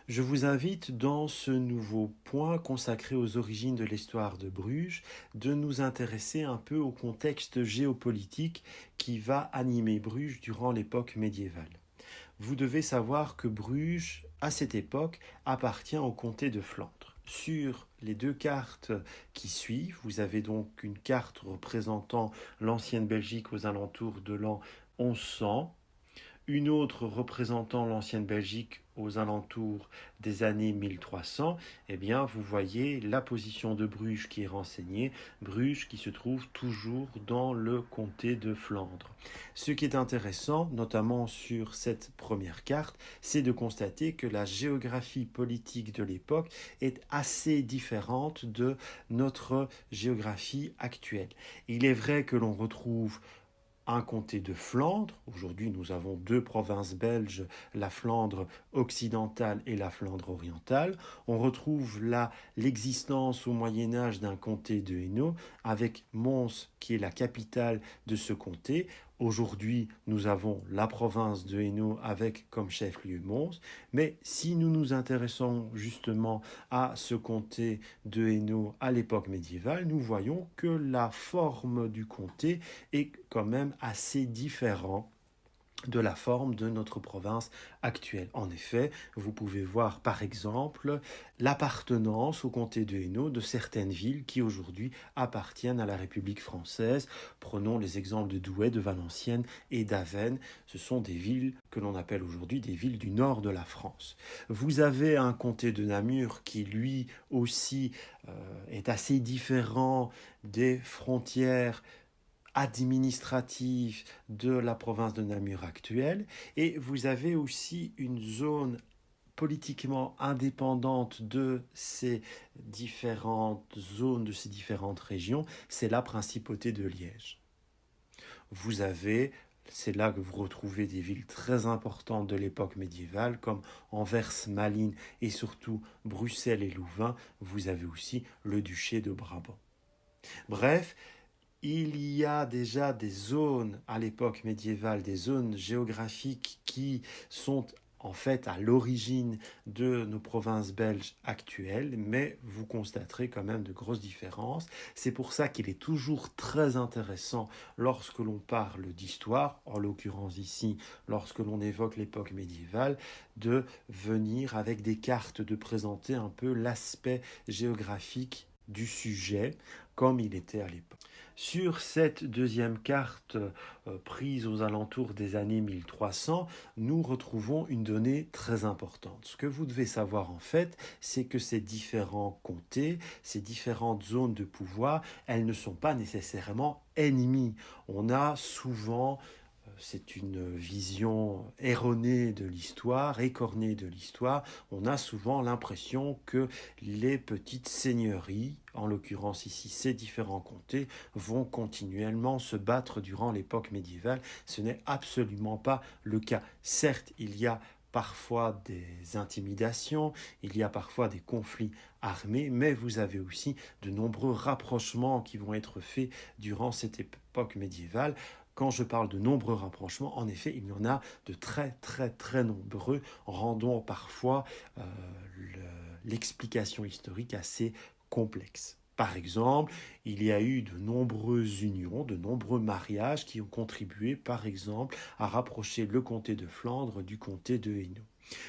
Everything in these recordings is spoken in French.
Je vous invite dans ce nouveau point consacré aux origines de l'histoire de Bruges de nous intéresser un peu au contexte géopolitique qui va animer Bruges durant l'époque médiévale. Vous devez savoir que Bruges, à cette époque, appartient au comté de Flandre. Sur les deux cartes qui suivent, vous avez donc une carte représentant l'ancienne Belgique aux alentours de l'an 1100, une autre représentant l'ancienne Belgique aux alentours des années 1300, eh bien, vous voyez la position de Bruges qui est renseignée, Bruges qui se trouve toujours dans le comté de Flandre. Ce qui est intéressant, notamment sur cette première carte, c'est de constater que la géographie politique de l'époque est assez différente de notre géographie actuelle. Il est vrai que l'on retrouve un comté de Flandre. Aujourd'hui, nous avons deux provinces belges, la Flandre occidentale et la Flandre orientale. On retrouve là l'existence au Moyen Âge d'un comté de Hainaut, avec Mons qui est la capitale de ce comté. Aujourd'hui, nous avons la province de Hainaut avec comme chef-lieu Mons. Mais si nous nous intéressons justement à ce comté de Hainaut à l'époque médiévale, nous voyons que la forme du comté est quand même assez différent de la forme de notre province actuelle. En effet, vous pouvez voir par exemple l'appartenance au comté de Hainaut de certaines villes qui aujourd'hui appartiennent à la République française. Prenons les exemples de Douai, de Valenciennes et d'Avesnes. Ce sont des villes que l'on appelle aujourd'hui des villes du nord de la France. Vous avez un comté de Namur qui lui aussi est assez différent des frontières administrative de la province de Namur actuelle, et vous avez aussi une zone politiquement indépendante de ces différentes zones, de ces différentes régions, c'est la principauté de Liège. Vous avez, c'est là que vous retrouvez des villes très importantes de l'époque médiévale, comme Anvers, Malines et surtout Bruxelles et Louvain. Vous avez aussi le duché de Brabant. Bref, il y a déjà des zones à l'époque médiévale, des zones géographiques qui sont en fait à l'origine de nos provinces belges actuelles, mais vous constaterez quand même de grosses différences. C'est pour ça qu'il est toujours très intéressant lorsque l'on parle d'histoire, en l'occurrence ici, lorsque l'on évoque l'époque médiévale, de venir avec des cartes, de présenter un peu l'aspect géographique du sujet comme il était à l'époque. Sur cette deuxième carte prise aux alentours des années 1300, nous retrouvons une donnée très importante. Ce que vous devez savoir en fait, c'est que ces différents comtés, ces différentes zones de pouvoir, elles ne sont pas nécessairement ennemies. On a souvent c'est une vision erronée de l'histoire, écornée de l'histoire. On a souvent l'impression que les petites seigneuries, en l'occurrence ici ces différents comtés, vont continuellement se battre durant l'époque médiévale. Ce n'est absolument pas le cas. Certes, il y a parfois des intimidations, il y a parfois des conflits armés, mais vous avez aussi de nombreux rapprochements qui vont être faits durant cette époque médiévale. Quand je parle de nombreux rapprochements, en effet, il y en a de très très très nombreux, rendant parfois l'explication historique assez complexe. Par exemple, il y a eu de nombreuses unions, de nombreux mariages qui ont contribué, par exemple, à rapprocher le comté de Flandre du comté de Hainaut.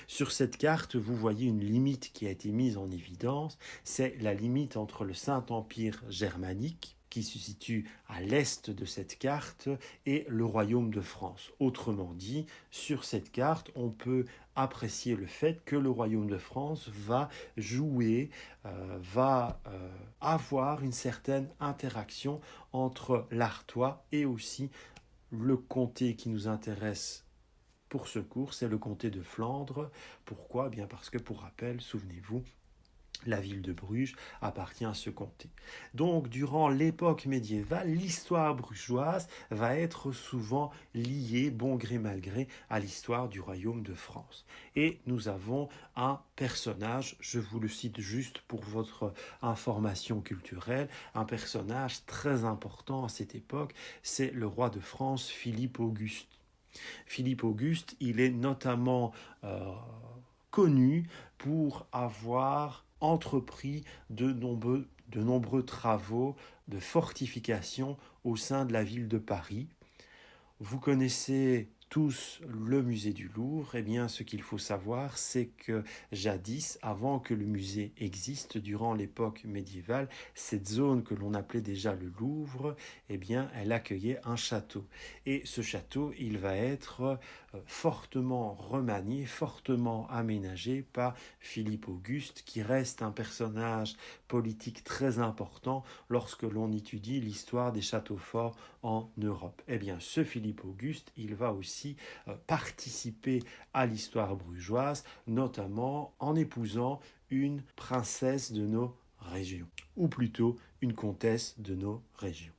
Sur cette carte, vous voyez une limite qui a été mise en évidence, c'est la limite entre le Saint-Empire germanique, qui se situe à l'est de cette carte, et le royaume de France. Autrement dit, sur cette carte, on peut apprécier le fait que le royaume de France va jouer, avoir une certaine interaction entre l'Artois et aussi le comté qui nous intéresse pour ce cours, c'est le comté de Flandre. Pourquoi? Eh bien parce que, pour rappel, souvenez-vous, la ville de Bruges appartient à ce comté. Donc, durant l'époque médiévale, l'histoire brugeoise va être souvent liée, bon gré mal gré, à l'histoire du royaume de France. Et nous avons un personnage, je vous le cite juste pour votre information culturelle, un personnage très important à cette époque, c'est le roi de France, Philippe Auguste. Philippe Auguste, il est notamment connu pour avoir entrepris de nombreux travaux de fortification au sein de la ville de Paris. Vous connaissez tous le musée du Louvre. Eh bien, ce qu'il faut savoir, c'est que jadis, avant que le musée existe, durant l'époque médiévale, cette zone que l'on appelait déjà le Louvre, eh bien, elle accueillait un château. Et ce château, il va être fortement remanié, fortement aménagé par Philippe Auguste, qui reste un personnage politique très important lorsque l'on étudie l'histoire des châteaux forts en Europe. Eh bien, ce Philippe Auguste, il va aussi participer à l'histoire brugeoise, notamment en épousant une princesse de nos régions, ou plutôt une comtesse de nos régions.